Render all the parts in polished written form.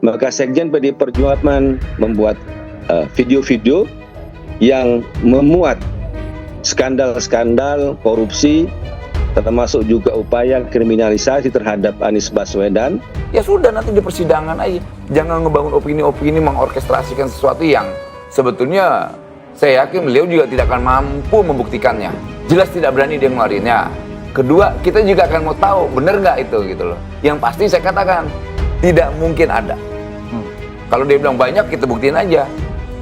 Maka Sekjen PDI Perjuangan membuat video-video yang memuat skandal-skandal korupsi, termasuk juga upaya kriminalisasi terhadap Anies Baswedan. Ya sudah, nanti di persidangan aja. Jangan ngebangun opini-opini mengorkestrasikan sesuatu yang sebetulnya saya yakin beliau juga tidak akan mampu membuktikannya. Jelas tidak berani dia ngeluarinnya. Kedua, kita juga akan mau tahu benar nggak itu gitu loh. Yang pasti saya katakan tidak mungkin ada. Kalau dia bilang banyak, kita buktiin aja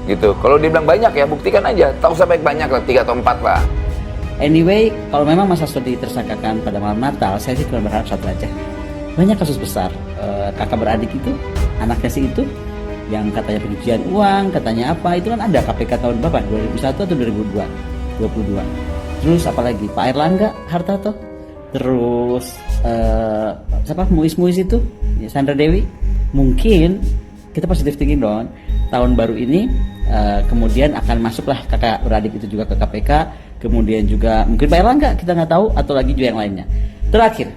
gitu. Kalau dia bilang banyak, ya buktikan aja. Tahu sampai banyak lah, 3 atau 4 lah. Anyway, kalau memang Mas Hasto ditersangkakan pada malam Natal, saya sih cuma berharap satu aja. Banyak kasus besar, kakak beradik itu, anaknya si itu, yang katanya pencucian uang, katanya apa, itu kan ada KPK tahun berapa? 2001 atau 2022? Terus apalagi Pak Airlangga Hartarto, terus siapa Muis itu, ya, Sandra Dewi. Mungkin kita positif thinking dong, tahun baru ini kemudian akan masuklah kakak beradik itu juga ke KPK, kemudian juga mungkin Pak Airlangga, kita nggak tahu, atau lagi juga yang lainnya. Terakhir,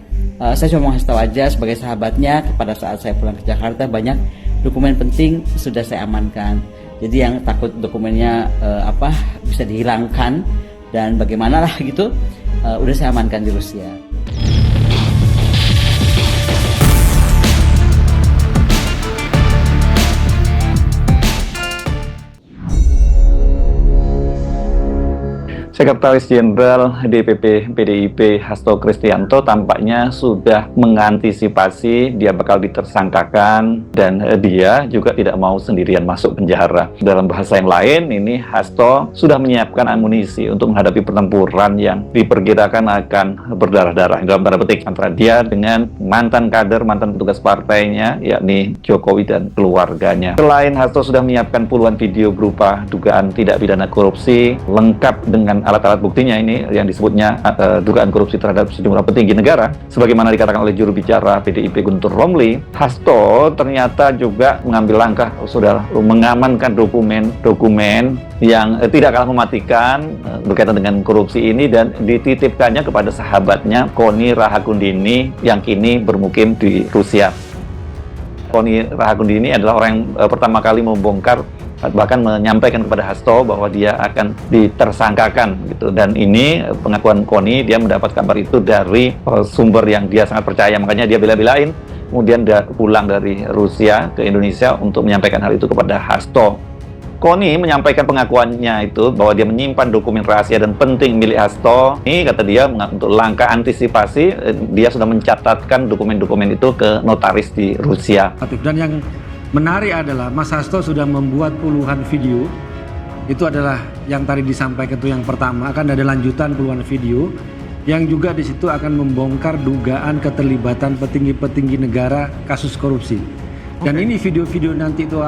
saya cuma mau kasih tahu aja sebagai sahabatnya, pada saat saya pulang ke Jakarta banyak dokumen penting sudah saya amankan. Jadi yang takut dokumennya bisa dihilangkan dan bagaimana lah gitu, udah saya amankan di Rusia. Sekretaris Jenderal DPP PDIP Hasto Kristianto tampaknya sudah mengantisipasi dia bakal ditersangkakan dan dia juga tidak mau sendirian masuk penjara. Dalam bahasa yang lain, ini Hasto sudah menyiapkan amunisi untuk menghadapi pertempuran yang diperkirakan akan berdarah-darah dalam tanda petik antara dia dengan mantan kader, mantan petugas partainya, yakni Jokowi dan keluarganya. Selain Hasto sudah menyiapkan puluhan video berupa dugaan tidak pidana korupsi lengkap dengan alat-alat buktinya ini yang disebutnya dugaan korupsi terhadap sejumlah petinggi negara, sebagaimana dikatakan oleh juru bicara PDIP Guntur Romli. Hasto ternyata juga mengambil langkah, saudara, mengamankan dokumen yang tidak kalah mematikan berkaitan dengan korupsi ini dan dititipkannya kepada sahabatnya Koni Rahakundini yang kini bermukim di Rusia. Koni Rahakundini adalah orang yang pertama kali membongkar, bahkan menyampaikan kepada Hasto bahwa dia akan ditersangkakan gitu. Dan ini pengakuan Koni, dia mendapat kabar itu dari sumber yang dia sangat percaya, makanya dia bela-belain kemudian pulang dari Rusia ke Indonesia untuk menyampaikan hal itu kepada Hasto. Koni menyampaikan pengakuannya itu bahwa dia menyimpan dokumen rahasia dan penting milik Hasto. Ini kata dia untuk langkah antisipasi, dia sudah mencatatkan dokumen-dokumen itu ke notaris di Rusia. Dan yang menarik adalah Mas Hasto sudah membuat puluhan video. Itu adalah yang tadi disampaikan itu yang pertama, akan ada lanjutan puluhan video yang juga di situ akan membongkar dugaan keterlibatan petinggi-petinggi negara kasus korupsi. Dan ini video-video nanti itu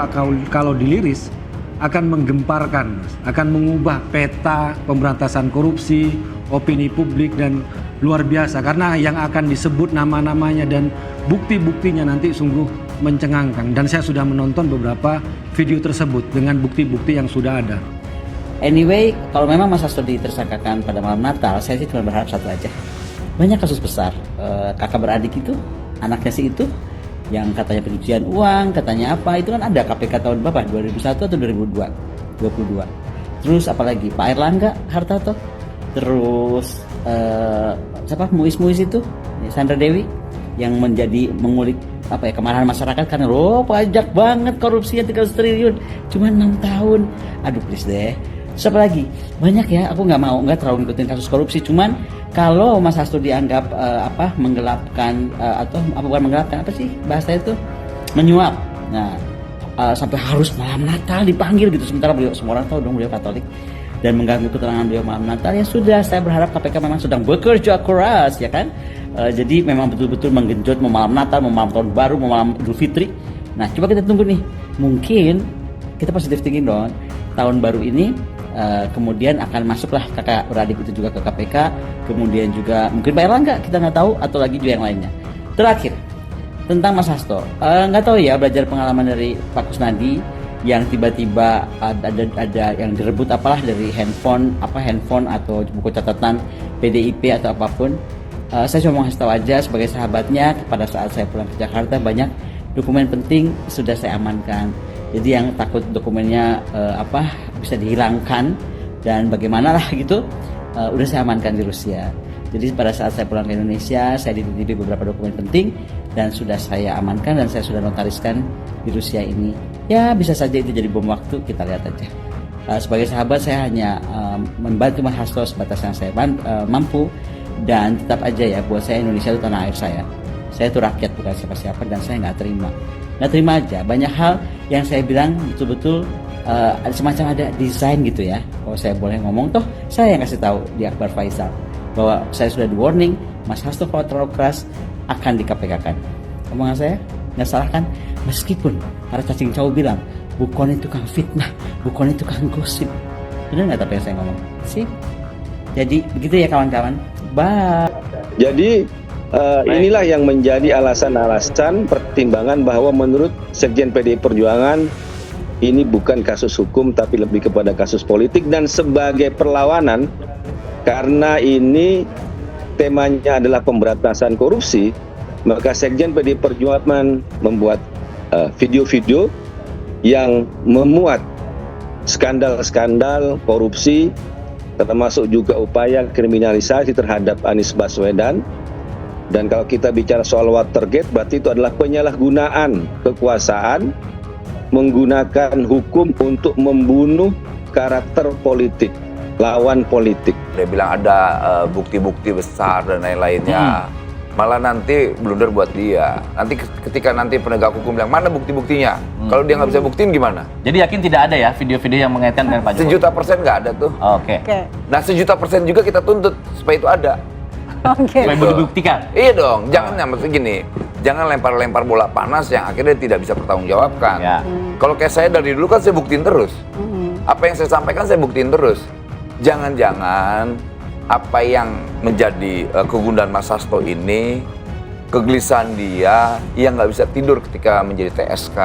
kalau diliris akan menggemparkan, akan mengubah peta pemberantasan korupsi, opini publik, dan luar biasa karena yang akan disebut nama-namanya dan bukti-buktinya nanti sungguh mencengangkan. Dan saya sudah menonton beberapa video tersebut dengan bukti-bukti yang sudah ada. Anyway, kalau memang Mas Hasto ditersangkakan pada malam Natal, saya sih cuma berharap satu aja. Banyak kasus besar, kakak beradik itu, anaknya si itu, yang katanya pencucian uang, katanya apa, itu kan ada KPK tahun berapa? 2001 atau 2022? Terus apalagi Pak Airlangga Hartarto, terus siapa Muis itu, Sandra Dewi, yang menjadi mengulik kemarahan masyarakat karena pajak banget korupsinya 300 triliun cuma 6 tahun. Aduh please deh. Siapa lagi? Banyak ya, aku nggak terlalu ngikutin kasus korupsi. Cuman kalau Mas Hasto dianggap menggelapkan atau bukan menggelapkan, apa sih bahasanya itu, menyuap. Nah, sampai harus malam Natal dipanggil gitu, sementara beliau, semua orang tahu dong beliau Katolik, dan mengganggu keterangan beliau malam Natal. Ya sudah, saya berharap KPK memang sedang bekerja keras, ya kan? Jadi memang betul-betul menggenjot mau malam Natal, mau malam Tahun Baru, mau malam Idul Fitri. Nah, coba kita tunggu nih. Mungkin kita positif thinking dong, tahun baru ini kemudian akan masuklah kakak beradik itu juga ke KPK, kemudian juga mungkin Pak Airlangga, kita nggak tahu, atau lagi juga yang lainnya. Terakhir, tentang Mas Hasto, nggak tahu ya, belajar pengalaman dari Pak Kusnadi yang tiba-tiba ada yang direbut apalah dari handphone atau buku catatan PDIP atau apapun. Saya cuma mau kasih tahu aja sebagai sahabatnya, pada saat saya pulang ke Jakarta banyak Dokumen penting sudah saya amankan. Jadi yang takut dokumennya bisa dihilangkan dan bagaimana lah gitu, udah saya amankan di Rusia. Jadi pada saat saya pulang ke Indonesia, saya dititipi beberapa dokumen penting dan sudah saya amankan dan saya sudah notariskan di Rusia ini. Ya bisa saja itu jadi bom waktu, kita lihat aja. Sebagai sahabat saya hanya membantu Mas Hasto sebatas yang saya mampu, dan tetap aja ya buat saya Indonesia itu tanah air saya. Saya itu rakyat bukan siapa-siapa dan saya nggak terima aja. Banyak hal yang saya bilang betul-betul ada semacam ada desain gitu ya. Kalau saya boleh ngomong toh, saya yang kasih tahu di Akbar Faisal bahwa saya sudah di warning, Mas Hasto kalau terlalu keras akan di KPK-kan. Omongan saya nggak salah kan? Meskipun para cacing cau bilang Bukono itu tukang fitnah, Bukono itu tukang gosip. Benar nggak tapi yang saya ngomong? Sih. Jadi begitu ya kawan-kawan. Bye. Jadi inilah yang menjadi alasan-alasan pertimbangan bahwa menurut Sekjen PDI Perjuangan ini bukan kasus hukum tapi lebih kepada kasus politik, dan sebagai perlawanan karena ini temanya adalah pemberantasan korupsi, maka Sekjen PDI Perjuangan membuat video-video yang memuat skandal-skandal korupsi, termasuk juga upaya kriminalisasi terhadap Anies Baswedan. Dan kalau kita bicara soal Watergate, berarti itu adalah penyalahgunaan kekuasaan, menggunakan hukum untuk membunuh karakter politik, lawan politik. Dia bilang ada bukti-bukti besar dan lain-lainnya. Malah nanti blunder buat dia. Nanti ketika nanti penegak hukum bilang mana bukti-buktinya, kalau dia nggak bisa buktiin gimana? Jadi yakin tidak ada ya video-video yang mengaitkan dengan Pak Jokowi? 1.000.000% nggak ada tuh. Oke. Nah 1.000.000% juga kita tuntut supaya itu ada. Supaya dibuktikan. Iya dong, jangan maksudnya gini, jangan lempar-lempar bola panas yang akhirnya tidak bisa bertanggungjawabkan. Ya. Kalau kayak saya dari dulu kan saya buktiin terus. Apa yang saya sampaikan saya buktiin terus. Jangan-jangan apa yang menjadi kegundahan Mas Hasto ini, kegelisahan dia yang nggak bisa tidur ketika menjadi TSK.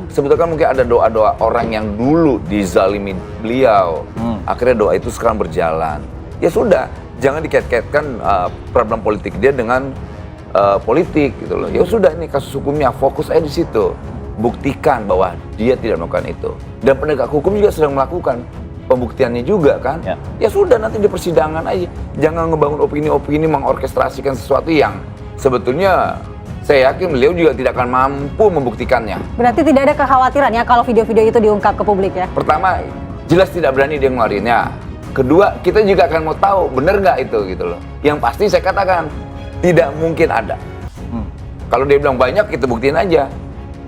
Sebetulnya kan mungkin ada doa-doa orang yang dulu dizalimi beliau. Akhirnya doa itu sekarang berjalan. Ya sudah, jangan dikait-kaitkan problem politik dia dengan politik gitu loh. Ya sudah, ini kasus hukumnya, fokus aja di situ. Buktikan bahwa dia tidak melakukan itu. Dan penegak hukum juga sedang melakukan pembuktiannya juga kan. Ya sudah, nanti di persidangan aja. Jangan ngebangun opini-opini mengorkestrasikan sesuatu yang sebetulnya saya yakin beliau juga tidak akan mampu membuktikannya. Berarti tidak ada kekhawatiran ya kalau video-video itu diungkap ke publik ya? Pertama, jelas tidak berani dia ngeluarinnya. Kedua, kita juga akan mau tahu benar nggak itu gitu loh. Yang pasti saya katakan tidak mungkin ada. Kalau dia bilang banyak, kita buktiin aja.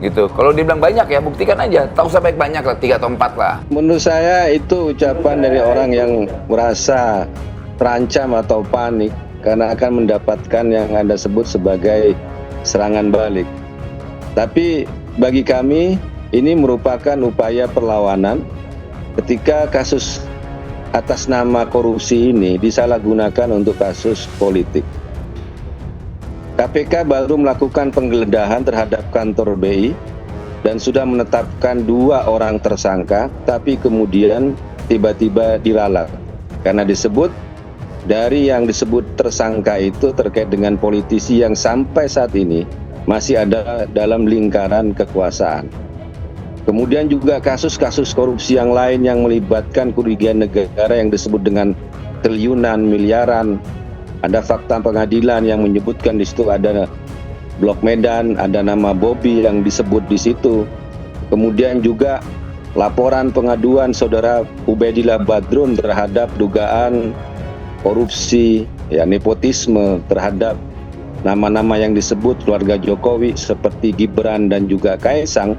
Gitu. Kalau dia bilang banyak ya buktikan aja. Tahu sampai banyak lah, 3 atau 4 lah. Menurut saya itu ucapan dari orang yang merasa terancam atau panik karena akan mendapatkan yang Anda sebut sebagai serangan balik. Tapi bagi kami ini merupakan upaya perlawanan ketika kasus atas nama korupsi ini disalahgunakan untuk kasus politik. KPK baru melakukan penggeledahan terhadap kantor BI dan sudah menetapkan 2 orang tersangka, tapi kemudian tiba-tiba diralat karena disebut dari yang disebut tersangka itu terkait dengan politisi yang sampai saat ini masih ada dalam lingkaran kekuasaan. Kemudian juga kasus-kasus korupsi yang lain yang melibatkan kerugian negara yang disebut dengan triliunan, miliaran. Ada fakta pengadilan yang menyebutkan di situ ada Blok Medan, ada nama Bobby yang disebut di situ. Kemudian juga laporan pengaduan saudara Ubaidillah Badrun terhadap dugaan korupsi, ya nepotisme terhadap nama-nama yang disebut keluarga Jokowi seperti Gibran dan juga Kaisang.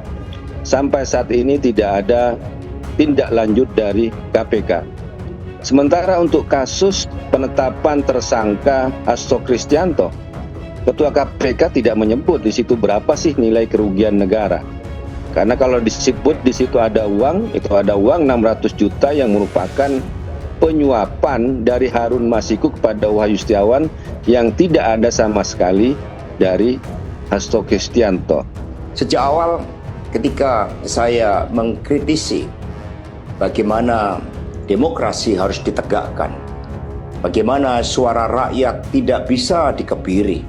Sampai saat ini tidak ada tindak lanjut dari KPK. Sementara untuk kasus penetapan tersangka Hasto Kristianto, Ketua KPK tidak menyebut di situ berapa sih nilai kerugian negara. Karena kalau disebut di situ ada uang, itu ada uang 600 juta yang merupakan penyuapan dari Harun Masiku kepada Wahyu Setiawan yang tidak ada sama sekali dari Hasto Kristianto. Sejak awal ketika saya mengkritisi bagaimana demokrasi harus ditegakkan, bagaimana suara rakyat tidak bisa dikebiri,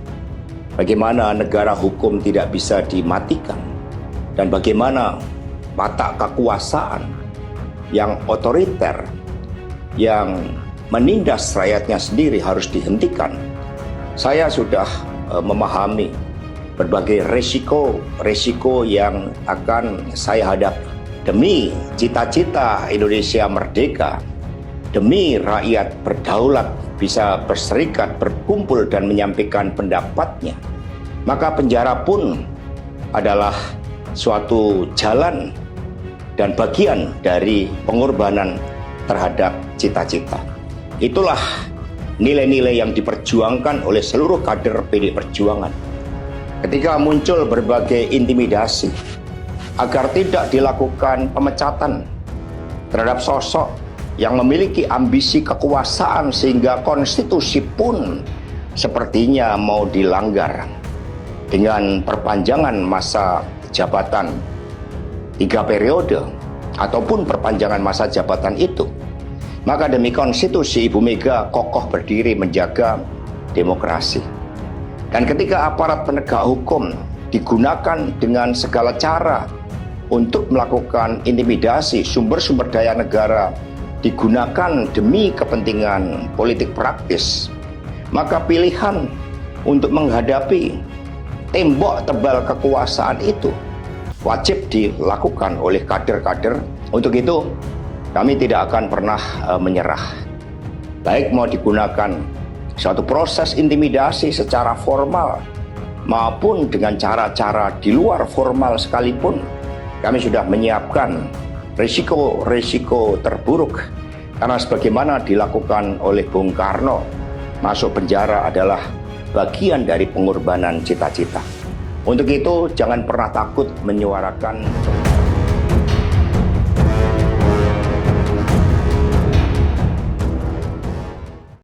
bagaimana negara hukum tidak bisa dimatikan, dan bagaimana watak kekuasaan yang otoriter, yang menindas rakyatnya sendiri harus dihentikan. Saya sudah memahami berbagai resiko yang akan saya hadapi demi cita-cita Indonesia merdeka, demi rakyat berdaulat, bisa berserikat, berkumpul dan menyampaikan pendapatnya. Maka penjara pun adalah suatu jalan dan bagian dari pengorbanan terhadap cita-cita. Itulah nilai-nilai yang diperjuangkan oleh seluruh kader PDI Perjuangan. Ketika muncul berbagai intimidasi agar tidak dilakukan pemecatan terhadap sosok yang memiliki ambisi kekuasaan sehingga konstitusi pun sepertinya mau dilanggar dengan perpanjangan masa jabatan 3 periode ataupun perpanjangan masa jabatan itu, maka demi konstitusi Ibu Mega kokoh berdiri menjaga demokrasi. Dan ketika aparat penegak hukum digunakan dengan segala cara untuk melakukan intimidasi, sumber-sumber daya negara digunakan demi kepentingan politik praktis, maka pilihan untuk menghadapi tembok tebal kekuasaan itu wajib dilakukan oleh kader-kader. Untuk itu, kami tidak akan pernah menyerah. Baik mau digunakan suatu proses intimidasi secara formal maupun dengan cara-cara di luar formal sekalipun, kami sudah menyiapkan risiko-risiko terburuk. Karena sebagaimana dilakukan oleh Bung Karno, masuk penjara adalah bagian dari pengorbanan cita-cita. Untuk itu, jangan pernah takut menyuarakan